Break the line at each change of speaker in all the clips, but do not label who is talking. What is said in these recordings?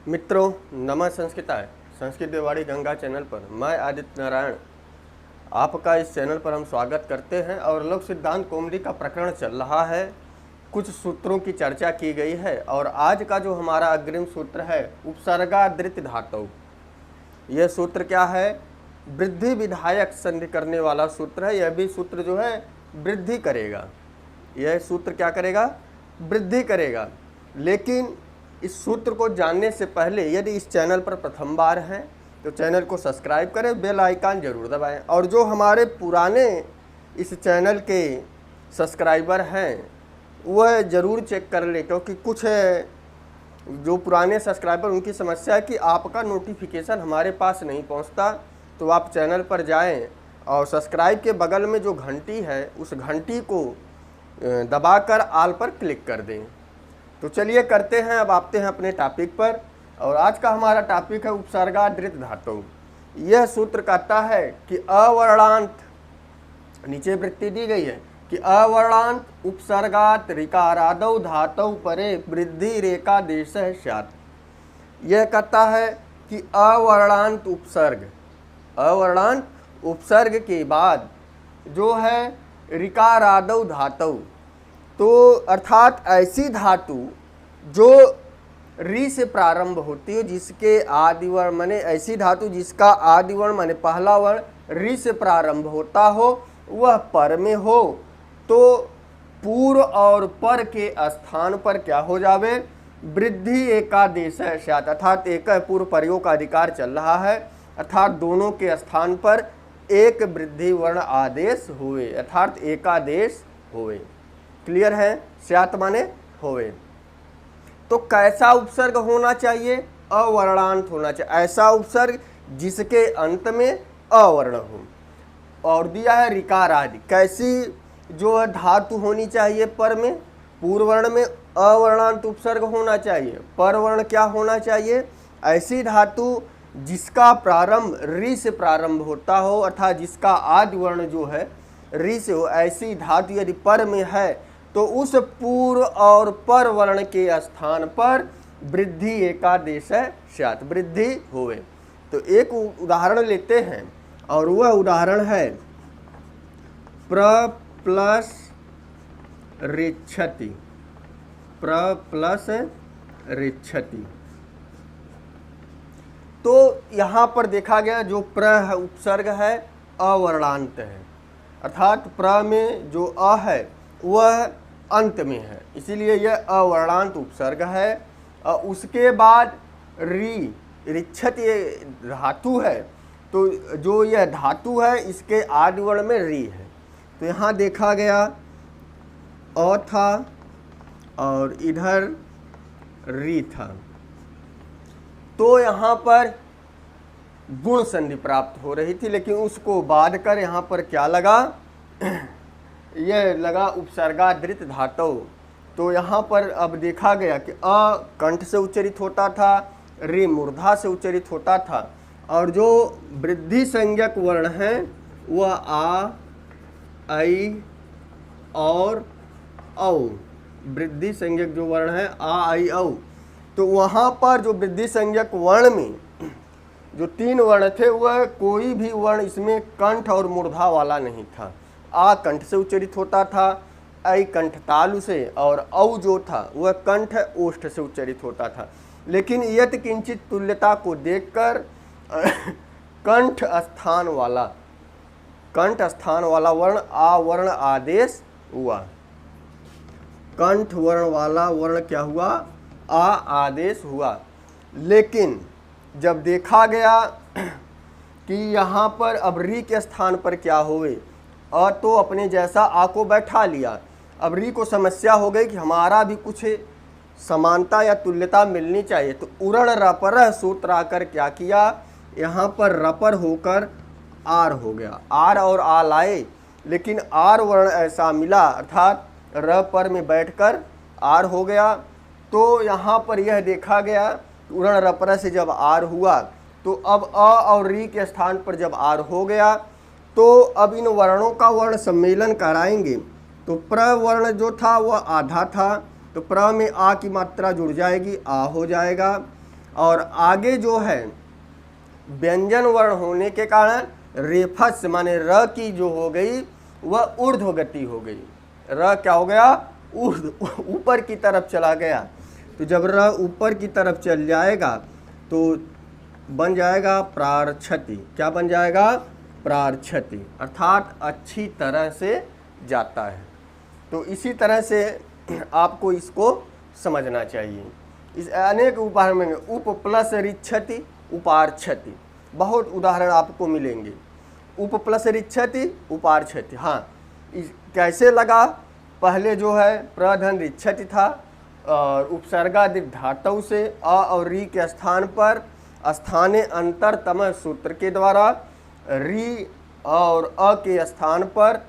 मित्रों, नमः संस्कृताय संस्कृत देवाड़ी गंगा चैनल पर मैं आदित्य नारायण आपका इस चैनल पर हम स्वागत करते हैं। और लोक सिद्धांत कौमुदी का प्रकरण चल रहा है, कुछ सूत्रों की चर्चा की गई है और आज का जो हमारा अग्रिम सूत्र है उपसर्गादृत धातु। यह सूत्र क्या है? वृद्धि विधायक संधि करने वाला सूत्र है। यह भी सूत्र जो है वृद्धि करेगा। यह सूत्र क्या करेगा? वृद्धि करेगा। लेकिन इस सूत्र को जानने से पहले यदि इस चैनल पर प्रथम बार हैं तो चैनल को सब्सक्राइब करें, बेल आइकन जरूर दबाएं। और जो हमारे पुराने इस चैनल के सब्सक्राइबर हैं वह ज़रूर चेक कर लें, क्योंकि कुछ जो पुराने सब्सक्राइबर उनकी समस्या है कि आपका नोटिफिकेशन हमारे पास नहीं पहुंचता। तो आप चैनल पर जाएं और सब्सक्राइब के बगल में जो घंटी है उस घंटी को दबाकर आल पर क्लिक कर दें। तो चलिए करते हैं, अब आते हैं अपने टॉपिक पर। और आज का हमारा टॉपिक है उपसर्गादृत धातु। यह सूत्र कहता है कि अवर्णांत, नीचे वृत्ति दी गई है कि अवर्णांत उपसर्गात ऋकारादौ धातु परे वृद्धि रेखादेश स्यात्। यह कहता है कि अवर्णांत उपसर्ग के बाद जो है ऋकारादौ धातु, तो अर्थात ऐसी धातु जो री से प्रारंभ होती है, जिसके आदि वर्ण माने ऐसी धातु जिसका आदि वर्ण माने पहला वर्ण री से प्रारंभ होता हो, वह पर में हो, तो पूर्व और पर के स्थान पर क्या हो जावे? वृद्धि एकादेश स्यात्। अर्थात एक पूर्व परियों का अधिकार चल रहा है, अर्थात दोनों के स्थान पर एक वृद्धि वर्ण आदेश हुए, अर्थात एकादेश हुए। क्लियर है? स्यात् माने होवे। तो कैसा उपसर्ग होना चाहिए? अवर्णांत होना चाहिए। ऐसा उपसर्ग जिसके अंत में अवर्ण हो। और दिया है ऋकार आदि। कैसी जो है धातु होनी चाहिए? पर में पूर्व वर्ण में अवर्णांत उपसर्ग होना चाहिए। पर वर्ण क्या होना चाहिए? ऐसी धातु जिसका प्रारंभ री से प्रारंभ होता हो, अर्थात जिसका आदि वर्ण जो है री से हो, ऐसी धातु यदि पर में है तो उस पूर्व और पर वर्ण के स्थान पर वृद्धि एकादेश स्यात्, वृद्धि होवे। तो एक उदाहरण लेते हैं और वह उदाहरण है प्र प्लस ऋच्छति। प्र प्लस ऋच्छति। तो यहाँ पर देखा गया जो प्र उपसर्ग है अवर्णांत है, अर्थात प्र में जो अ है वह अंत में है, इसीलिए यह अवर्णांत उपसर्ग है। उसके बाद री, ऋच्छति धातु है, तो जो यह धातु है इसके आदि वर्ण में री है। तो यहाँ देखा गया अ था और इधर री था, तो यहाँ पर गुण संधि प्राप्त हो रही थी, लेकिन उसको बाध कर यहाँ पर क्या लगा? यह लगा उपसर्गादृत धातु। तो यहाँ पर अब देखा गया कि अ कंठ से उच्चरित होता था, रे मूर्धा से उच्चरित होता था, और जो वृद्धि संज्ञक वर्ण है वह आ, ऐ और औ। वृद्धि संज्ञक जो वर्ण है आ, ऐ, औ। तो वहाँ पर जो वृद्धि संज्ञक वर्ण में जो तीन वर्ण थे वह कोई भी वर्ण इसमें कंठ और मूर्धा वाला नहीं था। आ कंठ से उच्चरित होता था, ऐ कंठ तालु से, और औ जो था वह कंठ ओष्ठ से उच्चरित होता था। लेकिन यत किंचित तुल्यता को देखकर कंठ स्थान वाला वर्ण आ वर्ण आदेश हुआ। कंठ वर्ण वाला वर्ण क्या हुआ? आ आदेश हुआ। लेकिन जब देखा गया कि यहाँ पर अब री के स्थान पर क्या होवे, अ तो अपने जैसा आ को बैठा लिया। अब री को समस्या हो गई कि हमारा भी कुछ समानता या तुल्यता मिलनी चाहिए, तो उरण रपर सूत्र आकर क्या किया? यहाँ पर रपर होकर आर हो गया। आर और आ लाए, लेकिन आर वर्ण ऐसा मिला, अर्थात र पर में बैठकर आर हो गया। तो यहाँ पर यह देखा गया उरण रपर से जब आर हुआ, तो अब अ और री के स्थान पर जब आर हो गया, तो अब इन वर्णों का वर्ण सम्मेलन कराएंगे। तो प्र वर्ण जो था वह आधा था, तो प्र में आ की मात्रा जुड़ जाएगी, आ हो जाएगा। और आगे जो है व्यंजन वर्ण होने के कारण रेफस माने र की जो हो गई वह ऊर्ध्व गति हो गई। र क्या हो गया, ऊपर की तरफ चला गया। तो जब र ऊपर की तरफ चल जाएगा तो बन जाएगा प्रार्छति। क्या बन जाएगा, प्रार्छति, अर्थात अच्छी तरह से जाता है। तो इसी तरह से आपको इसको समझना चाहिए। इस अनेक उदाहरण में उप प्लस रिच्छति, उपार्छति, बहुत उदाहरण आपको मिलेंगे। उप प्लस रिच्छति, उपार्छति। हाँ, कैसे लगा, पहले जो है प्रधन रिच्छति था और उपसर्गादिक धातु से अ और री के स्थान पर स्थाने अंतरतम सूत्र के द्वारा री और अ के स्थान पर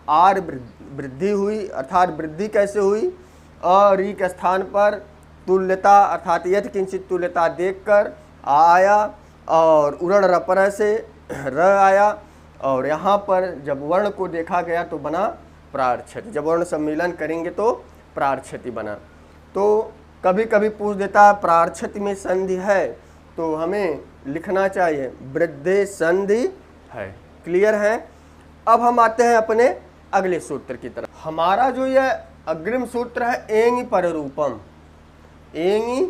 आर वृद्धि हुई। अर्थात वृद्धि कैसे हुई, अ री के स्थान पर तुल्यता अर्थात यथ किंचित तुल्यता देखकर आ आया और उरण रपर से र आया और यहाँ पर जब वर्ण को देखा गया तो बना प्रार्छति। जब वर्ण सम्मिलन करेंगे तो प्रार्छति बना। तो कभी कभी पूछ देता प्रार्छति में संधि है तो हमें लिखना चाहिए वृद्धे संधि है। क्लियर है। अब हम आते हैं अपने अगले सूत्र की तरफ। हमारा जो यह अग्रिम सूत्र है एंगि पररूपम, एंगि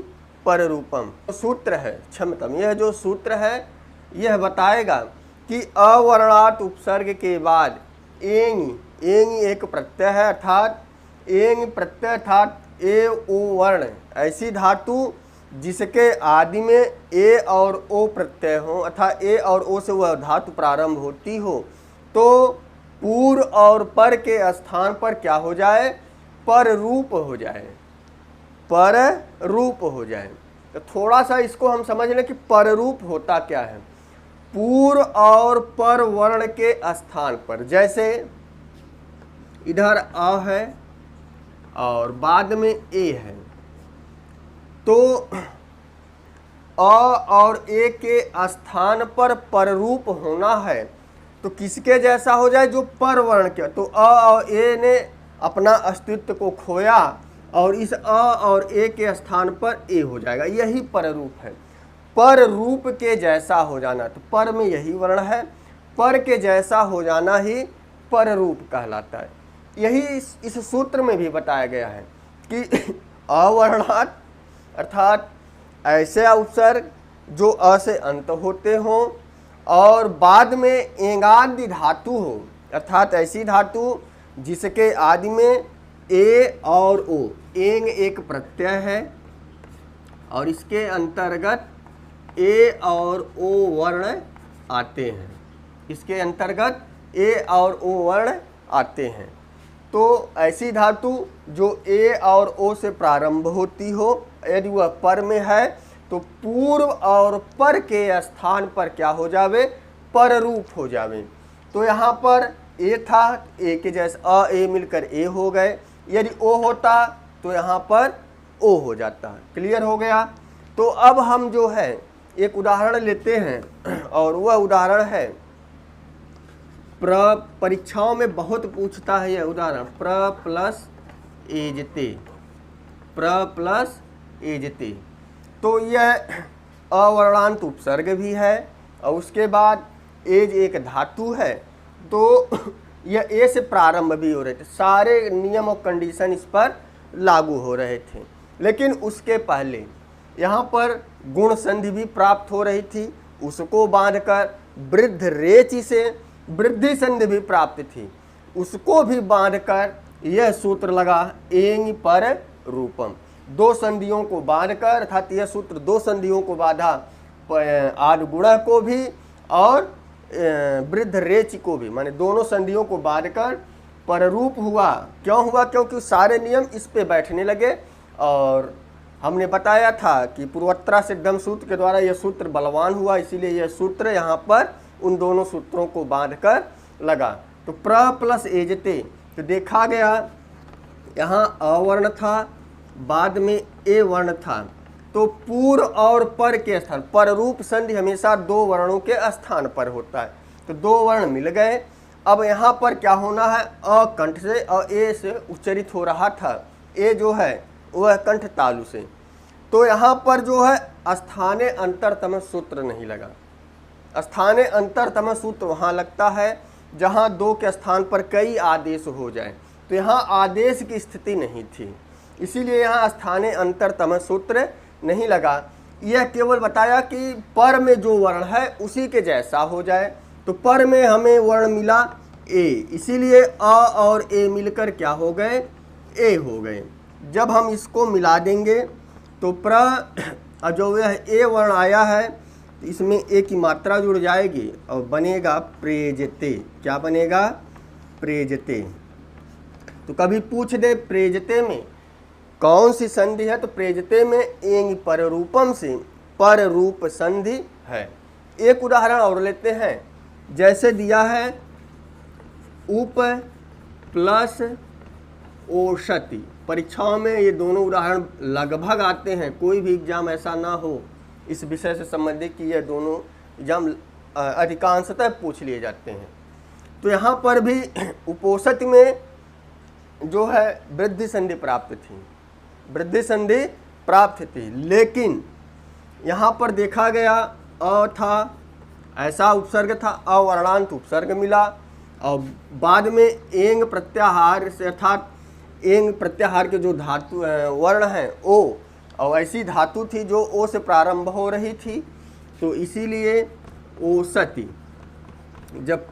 पररूपम सूत्र है, क्षमतम। यह जो सूत्र है यह बताएगा कि अवर्णात उपसर्ग के बाद एंगि, एंगि एक प्रत्यय है अर्थात एंगि प्रत्यय अर्थात ए ओ वर्ण, ऐसी धातु जिसके आदि में ए और ओ प्रत्यय हो अर्थात ए और ओ से वह धातु प्रारंभ होती हो तो पूर्व और पर के स्थान पर क्या हो जाए, पर रूप हो जाए, पर रूप हो जाए। तो थोड़ा सा इसको हम समझ लें कि पर रूप होता क्या है। पूर्व और पर वर्ण के स्थान पर, जैसे इधर अ है और बाद में ए है तो अ और ए के स्थान पर पररूप होना है तो किसके जैसा हो जाए, जो पर वर्ण के। तो अ और ए ने अपना अस्तित्व को खोया और इस अ और ए के स्थान पर ए हो जाएगा, यही पररूप है। पर रूप के जैसा हो जाना, तो पर में यही वर्ण है, पर के जैसा हो जाना ही पर रूप कहलाता है। यही इस सूत्र में भी बताया गया है कि अवर्णात अर्थात ऐसे उपसर्ग जो अ से अंत होते हों और बाद में एंगादि धातु हो अर्थात ऐसी धातु जिसके आदि में ए और ओ, एंग एक प्रत्यय है और इसके अंतर्गत ए और ओ वर्ण आते हैं, इसके अंतर्गत ए और ओ वर्ण आते हैं। तो ऐसी धातु जो ए और ओ से प्रारंभ होती हो, यदि वह पर में है तो पूर्व और पर के स्थान पर क्या हो जावे, पर रूप हो जावे। तो यहाँ पर ए था, ए के जैसे अ ए मिलकर ए हो गए, यदि ओ होता तो यहाँ पर ओ हो जाता। क्लियर हो गया। तो अब हम जो है एक उदाहरण लेते हैं और वह उदाहरण है परीक्षाओं में बहुत पूछता है यह उदाहरण, प्र प्लस एजते, प्र प्लस एजते। तो यह अवर्णांत उपसर्ग भी है और उसके बाद एज एक धातु है तो यह ए से प्रारंभ भी हो रहे थे, सारे नियम और कंडीशन इस पर लागू हो रहे थे। लेकिन उसके पहले यहाँ पर गुण संधि भी प्राप्त हो रही थी, उसको बांधकर वृद्ध रेचि से वृद्धि संधि भी प्राप्त थी, उसको भी बांधकर यह सूत्र लगा एंग पर रूपम। दो संधियों को बांधकर अर्थात यह सूत्र दो संधियों को बांधा, आद गुणा को भी और वृद्ध रेचि को भी, माने दोनों संधियों को बांधकर पररूप हुआ। क्यों हुआ, क्योंकि सारे नियम इस पे बैठने लगे। और हमने बताया था कि पूर्वोत्तरा सिद्धम सूत्र के द्वारा यह सूत्र बलवान हुआ, इसीलिए यह सूत्र यहाँ पर उन दोनों सूत्रों को बांधकर लगा। तो प्र प्लस एजते, तो देखा गया यहाँ अवर्ण था, बाद में ए वर्ण था, तो पूर्व और पर के स्थान पर रूप संधि हमेशा दो वर्णों के स्थान पर होता है, तो दो वर्ण मिल गए। अब यहाँ पर क्या होना है, अ कंठ से और ए से उच्चरित हो रहा था, ए जो है वह कंठ तालु से, तो यहाँ पर जो है स्थाने अंतरतम सूत्र नहीं लगा। स्थाने अंतरतम सूत्र वहाँ लगता है जहाँ दो के स्थान पर कई आदेश हो जाए, तो यहाँ आदेश की स्थिति नहीं थी, इसीलिए यहाँ स्थाने अंतरतम सूत्र नहीं लगा। यह केवल बताया कि पर में जो वर्ण है उसी के जैसा हो जाए। तो पर में हमें वर्ण मिला ए, इसीलिए अ और ए मिलकर क्या हो गए, ए हो गए। जब हम इसको मिला देंगे तो जो यह ए वर्ण आया है तो इसमें ए की मात्रा जुड़ जाएगी और बनेगा प्रेजते। क्या बनेगा, प्रेजते। तो कभी पूछ दे प्रेजते में कौन सी संधि है, तो प्रेजते में एंग पररूपम से पर रूप संधि है। एक उदाहरण और लेते हैं, जैसे दिया है उप प्लस ओषति। परीक्षाओं में ये दोनों उदाहरण लगभग आते हैं, कोई भी एग्जाम ऐसा ना हो इस विषय से संबंधित कि ये दोनों एग्जाम अधिकांशतः पूछ लिए जाते हैं। तो यहाँ पर भी उपोषति में जो है वृद्धि संधि प्राप्त थी, वृद्धि संधि प्राप्त थी, लेकिन यहाँ पर देखा गया अ था, ऐसा उपसर्ग था, अवर्णांत उपसर्ग मिला और बाद में एंग प्रत्याहार से, अर्थात एंग प्रत्याहार के जो धातु वर्ण हैं ओ, और ऐसी धातु थी जो ओ से प्रारंभ हो रही थी, तो इसीलिए ओषति। जब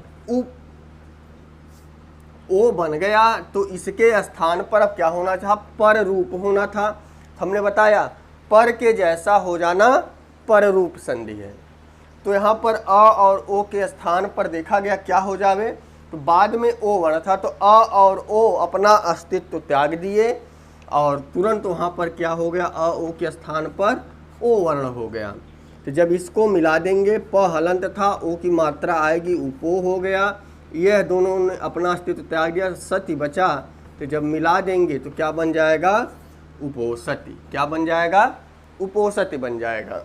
ओ बन गया तो इसके स्थान पर अब क्या होना था, पर रूप होना था। हमने बताया पर के जैसा हो जाना पर रूप संधि है। तो यहाँ पर अ और ओ के स्थान पर देखा गया क्या हो जावे, तो बाद में ओ वर्ण था तो अ और ओ अपना अस्तित्व त्याग दिए और तुरंत वहाँ पर क्या हो गया, अ ओ के स्थान पर ओ वर्ण हो गया। तो जब इसको मिला देंगे, प हलंत था, ओ की मात्रा आएगी, उपो हो गया, यह दोनों ने अपना अस्तित्व त्याग दिया, सति बचा। तो जब मिला देंगे तो क्या बन जाएगा, उपोषति। क्या बन जाएगा, उपोषति बन जाएगा।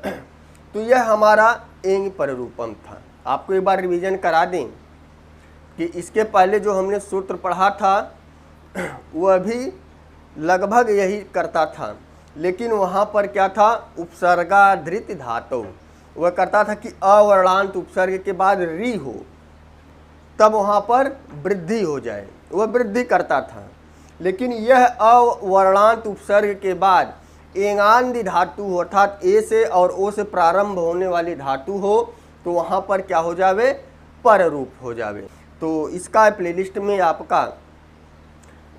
तो यह हमारा एंग पररूपम था। आपको एक बार रिवीजन करा दें कि इसके पहले जो हमने सूत्र पढ़ा था वह भी लगभग यही करता था, लेकिन वहाँ पर क्या था, उपसर्गाधृत धातु। वह करता था कि अवर्णांत उपसर्ग के बाद री हो तब वहाँ पर वृद्धि हो जाए, वह वृद्धि करता था। लेकिन यह अवर्णांत उपसर्ग के बाद एंगांदी धातु हो, अर्थात ए से और ओ से प्रारंभ होने वाली धातु हो, तो वहाँ पर क्या हो जावे, पर रूप हो जावे। तो इसका प्लेलिस्ट में आपका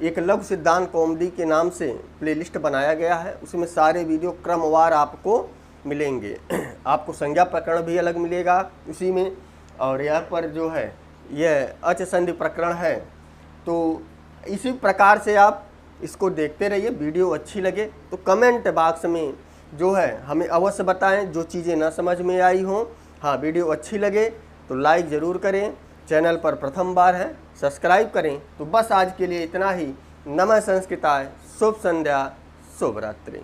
एक लघु सिद्धांत कॉमेडी के नाम से प्लेलिस्ट बनाया गया है, उसमें सारे वीडियो क्रमवार आपको मिलेंगे। आपको संज्ञा प्रकरण भी अलग मिलेगा उसी में, और यहाँ पर जो है यह अच संधि प्रकरण है। तो इसी प्रकार से आप इसको देखते रहिए। वीडियो अच्छी लगे तो कमेंट बॉक्स में जो है हमें अवश्य बताएं जो चीज़ें ना समझ में आई हों। हाँ, वीडियो अच्छी लगे तो लाइक ज़रूर करें, चैनल पर प्रथम बार है सब्सक्राइब करें। तो बस आज के लिए इतना ही। नमः संस्कृताय, शुभ संध्या, शुभ रात्रि।